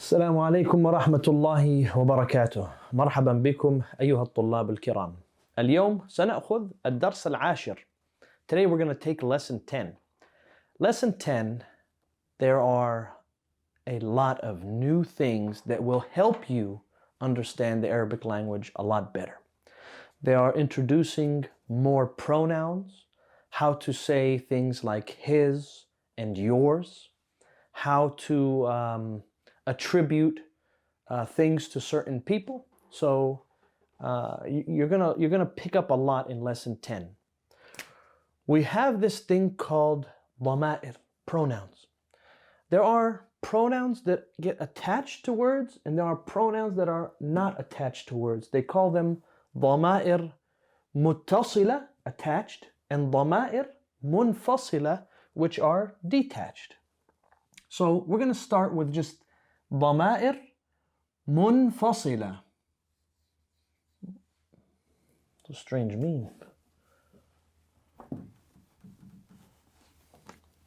السلام عليكم ورحمة الله وبركاته. مرحبا بكم أيها الطلاب الكرام. اليوم سنأخذ الدرس العاشر. Today we're going to take lesson 10. Lesson 10, there are a lot of new things that will help you understand the Arabic language a lot better. They are introducing more pronouns, how to say things like his and yours, how to attribute things to certain people. So you're gonna pick up a lot in lesson 10. We have this thing called ضمائر, pronouns. There are pronouns that get attached to words, and there are pronouns that are not attached to words. They call them ضمائر متصلة, attached, and ضمائر منفصلة, which are detached. So we're going to start with just ضمائر منفصلة. It's a strange meaning.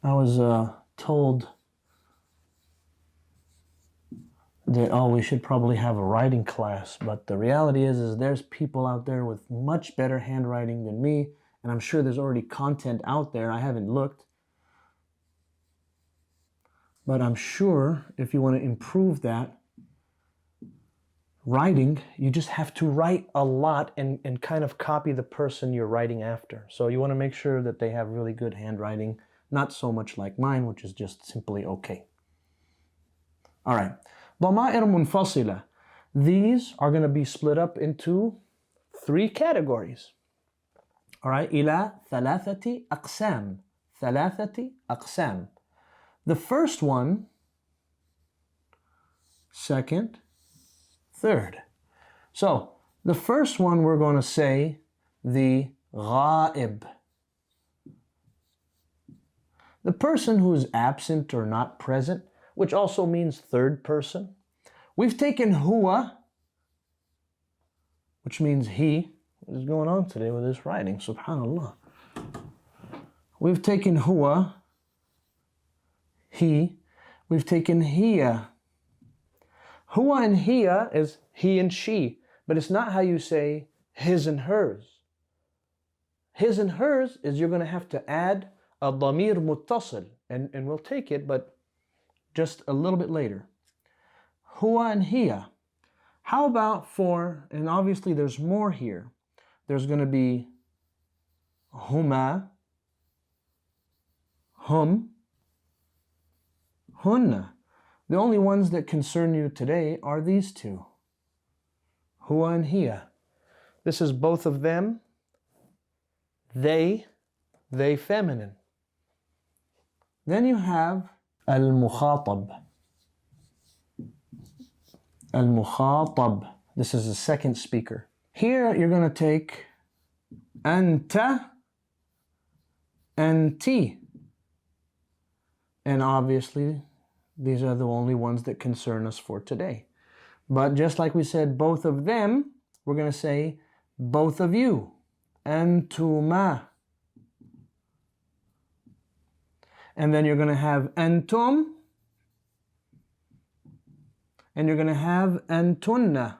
I was told that, we should probably have a writing class, but the reality is there's people out there with much better handwriting than me, and I'm sure there's already content out there. I haven't looked. But I'm sure if you want to improve that writing, you just have to write a lot and kind of copy the person you're writing after. So you want to make sure that they have really good handwriting, not so much like mine, which is just simply okay. All right. ضمائر منفصلة. These are going to be split up into 3 categories. All right. إلى ثلاثة أقسام. ثلاثة أقسام. The first one, second, third. So the first one we're going to say the غائب. The person who is absent or not present, which also means third person. We've taken huwa, which means he. What is going on today with this writing? Subhanallah. We've taken huwa, he. We've taken hiya. Huwa and hiya is he and she, but it's not how you say his and hers. His and hers is you're going to have to add a ضمير متصل, and we'll take it, but just a little bit later. Huwa and hiya. How about for, and obviously there's more here. There's going to be huma, hum, hunna. The only ones that concern you today are these 2. Huwa and hiya. This is both of them. They feminine. Then you have al-mukhatab. Al-mukhatab. This is the second speaker. Here you're going to take anta, anti. And obviously, these are the only ones that concern us for today. But just like we said, both of them, we're going to say both of you. Antuma. And then you're going to have antum. And you're going to have antunna.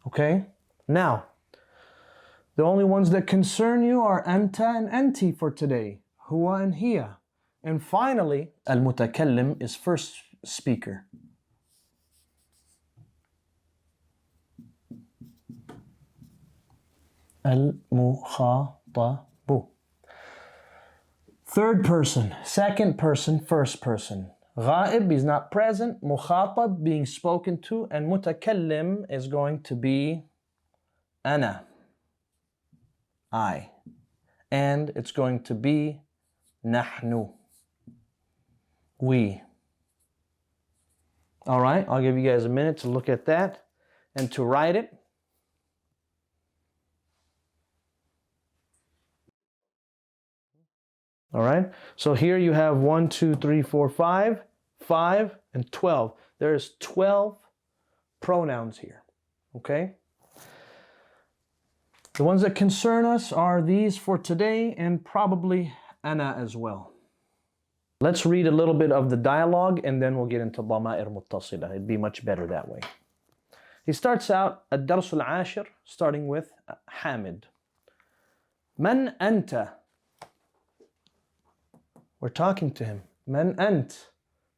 Okay? Now, the only ones that concern you are anta and anti for today. Huwa and hiya. And finally, al-mutakallim is first speaker. Al-mukhatabu. Third person, second person, first person. Ghaib is not present. Mukhatab, being spoken to. And mutakallim is going to be ana, I. And it's going to be nahnu, we. All right, I'll give you guys a minute to look at that and to write it. All right, so here you have 1, 2, 3, 4, 5, 5, and 12. There's 12 pronouns here, okay? The ones that concern us are these for today and probably ana as well. Let's read a little bit of the dialogue and then we'll get into ضمائر متصلة. It'd be much better that way. He starts out الدرس العاشر starting with حامد. من أنت? We're talking to him. من أنت?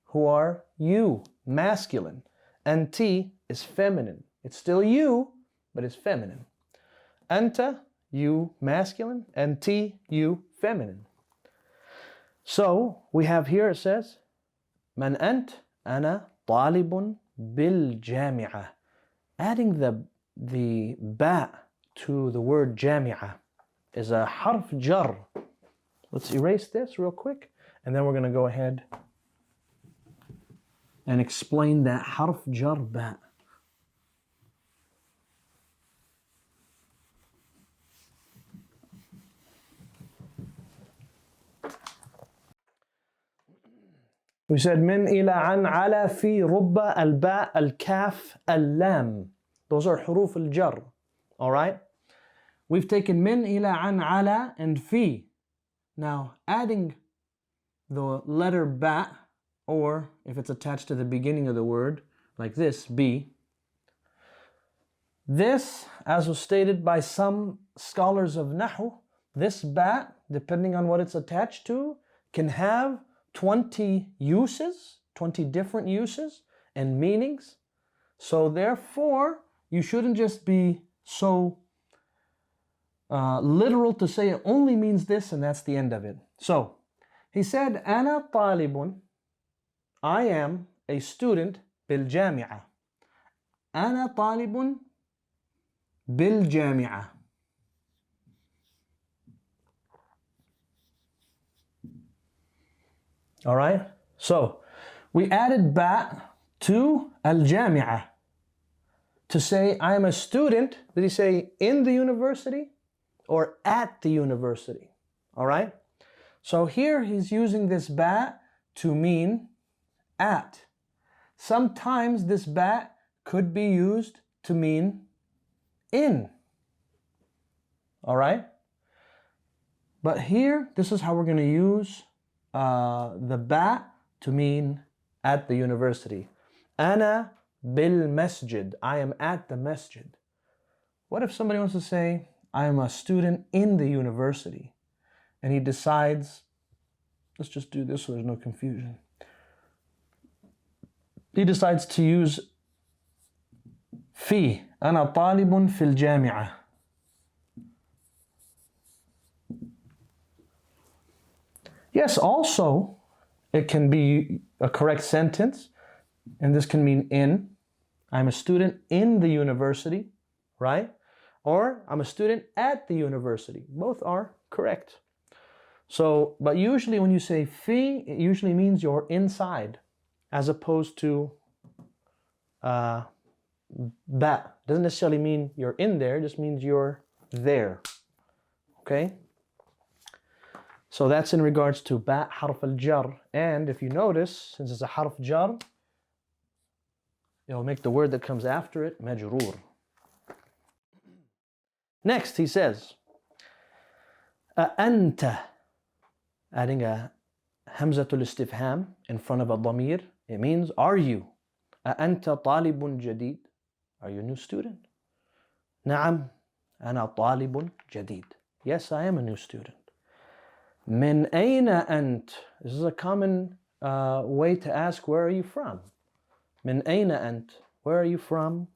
Who are you? Masculine. أنتِ is feminine. It's still you, but it's feminine. أنت, you, masculine. أنتِ, you, feminine. So we have here it says من أنت؟ أنا طالب بالجامعة. Adding the ba to the word جامعة is a حرف جر. Let's erase this real quick and then we're going to go ahead and explain that حرف جر ba. We said من إلى عن على في رب الباء الكاف اللام. Those are حروف الجر. All right? We've taken من إلى عن على and في. Now adding the letter ba, or if it's attached to the beginning of the word like this, be. This, as was stated by some scholars of Nahu, this ba, depending on what it's attached to, can have 20 uses, 20 different uses and meanings. So therefore, you shouldn't just be so literal to say it only means this and that's the end of it. So he said, أنا طالب, I am a student بالجامعة. أنا طالب بالجامعة. All right, so we added ba to al-jami'ah to say I am a student. Did he say in the university or at the university? All right, so here he's using this ba to mean at. Sometimes this ba could be used to mean in. All right, but here this is how we're going to use the ba to mean at the university. أنا بالمسجد. I am at the masjid. What if somebody wants to say, I am a student in the university, and he decides, let's just do this so there's no confusion. He decides to use في. أنا طالب في الجامعة. Yes, also, it can be a correct sentence, and this can mean in. I'm a student in the university, right? Or I'm a student at the university. Both are correct. So, but usually when you say fi, it usually means you're inside, as opposed to ba. Doesn't necessarily mean you're in there, it just means you're there. Okay? So that's in regards to ba harf al-jar. And if you notice, since it's a harf jar, it'll make the word that comes after it majroor. Next, he says, أأنت, adding a hamzatul istifham in front of a dhamir. It means, are you? أأنت طالب جديد? Are you a new student? نعم أنا طالب جديد. Yes, I am a new student. من أين أنت? This is a common way to ask, where are you from? من أين أنت? Where are you from?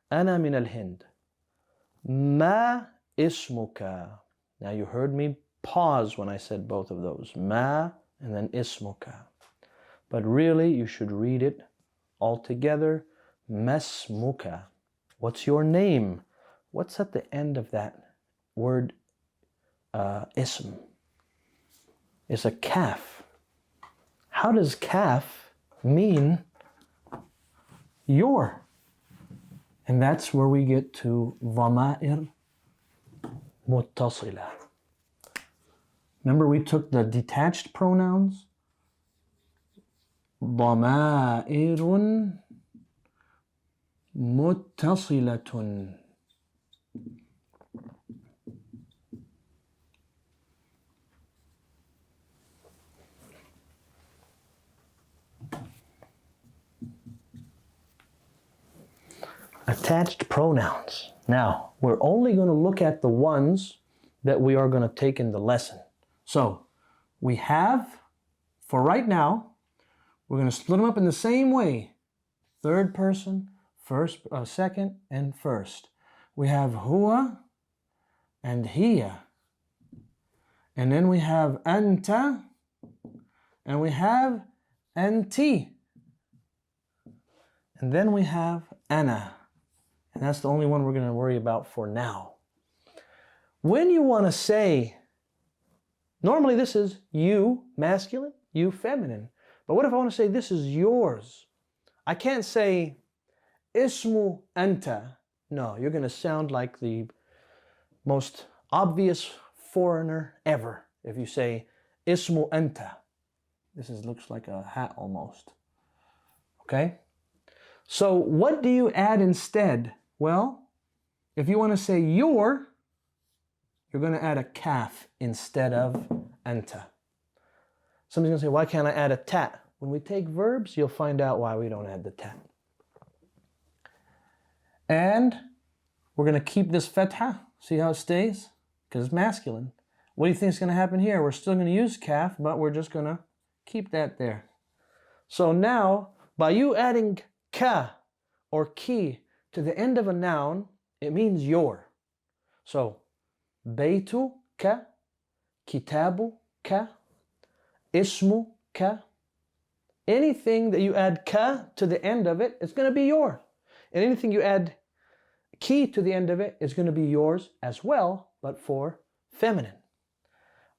أنا من الهند. ما اسمك? Now you heard me pause when I said both of those. ما and then اسمك. But really you should read it all together. ما اسمك? What's your name? What's at the end of that word ism? It's a kaf. How does kaf mean your? And that's where we get to ضمائر متصلة. Remember we took the detached pronouns? ضمائر متصلة. Attached pronouns. Now, we're only going to look at the ones that we are going to take in the lesson. So, we have, for right now, we're going to split them up in the same way. Third person, first, second, and first. We have huwa and hiya. And then we have anta, and we have anti. And then we have ana. And that's the only one we're going to worry about for now. When you want to say, normally this is you, masculine, you, feminine. But what if I want to say this is yours? I can't say ismu anta. No, you're going to sound like the most obvious foreigner ever if you say ismu anta. This looks like a hat almost. Okay? So what do you add instead? Well, if you want to say you're going to add a kaf instead of anta. Somebody's going to say, why can't I add a tat? When we take verbs, you'll find out why we don't add the tat. And we're going to keep this fatha. See how it stays? Because it's masculine. What do you think is going to happen here? We're still going to use kaf, but we're just going to keep that there. So now, by you adding ka or ki to the end of a noun, it means your. So, baytu ka, kitabu ka, ismu ka. Anything that you add ka to the end of it, it's going to be your. And anything you add ki to the end of it is going to be yours as well, but for feminine.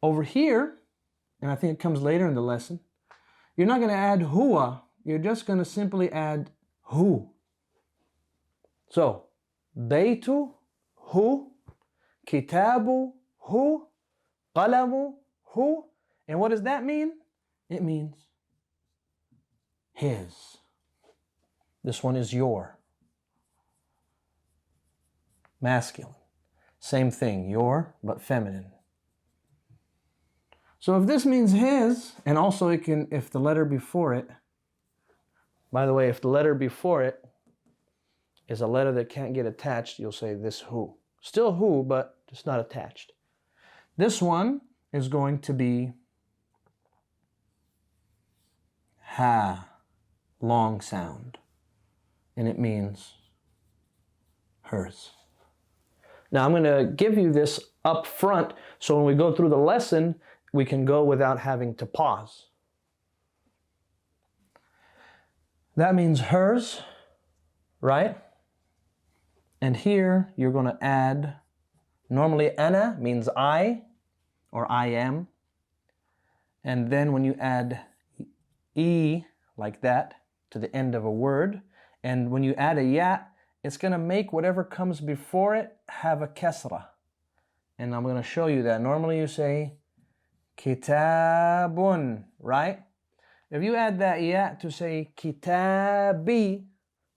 Over here, and I think it comes later in the lesson, you're not going to add huwa. You're just going to simply add hu. So, baytu hu, kitabu hu, qalamu hu. And what does that mean? It means his. This one is your. Masculine. Same thing, your, but feminine. So if this means his, and also it can, if the letter before it, by the way, if the letter before it is a letter that can't get attached, you'll say this who. Still who, but just not attached. This one is going to be ha, long sound, and it means hers. Now I'm going to give you this up front, so when we go through the lesson, we can go without having to pause. That means hers, right? And here you're going to add, normally ana means I or I am. And then when you add e like that to the end of a word, and when you add a ya, it's going to make whatever comes before it have a kasra. And I'm going to show you that. Normally you say kitabun, right? If you add that ya to say kitabi,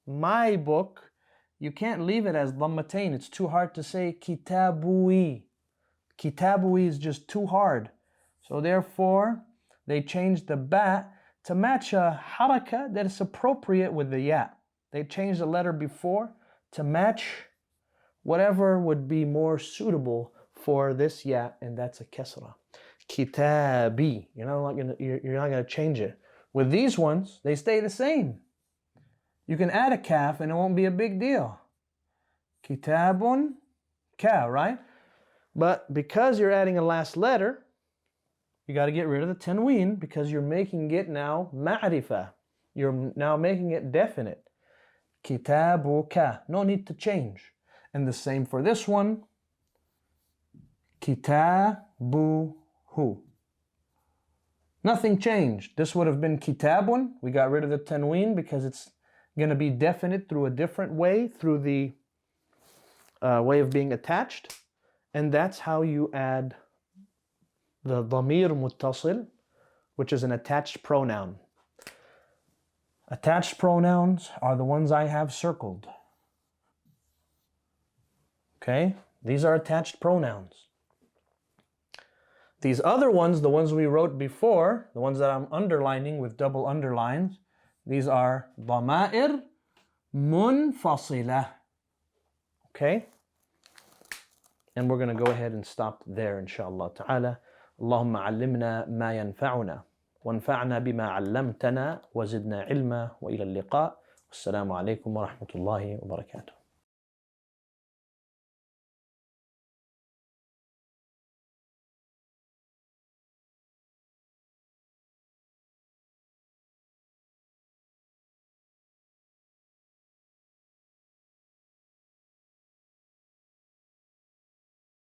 my book, you can't leave it as dhammatain. It's too hard to say kitabui. Kitabui is just too hard. So therefore, they changed the ba to match a haraka that is appropriate with the ya. They changed the letter before to match whatever would be more suitable for this ya, and that's a kasra. Kitabi. You're not gonna change it. With these ones, they stay the same. You can add a kaf and it won't be a big deal. Kitabun ka, right? But because you're adding a last letter, you got to get rid of the tanween because you're making it now ma'rifa. You're now making it definite. Kitabuka. No need to change. And the same for this one. Kitabuhu. Nothing changed. This would have been kitabun. We got rid of the tanween because it's going to be definite through a different way, through the way of being attached. And that's how you add the dhamir muttasil, which is an attached pronoun. Attached pronouns are the ones I have circled. Okay? These are attached pronouns. These other ones, the ones we wrote before, the ones that I'm underlining with double underlines, these are dhama'ir munfasila. Okay? And we're going to go ahead and stop there inshallah ta'ala. اللهم علمنا ما ينفعنا وانفعنا بما علمتنا وزدنا علما وإلى اللقاء والسلام عليكم ورحمة الله وبركاته.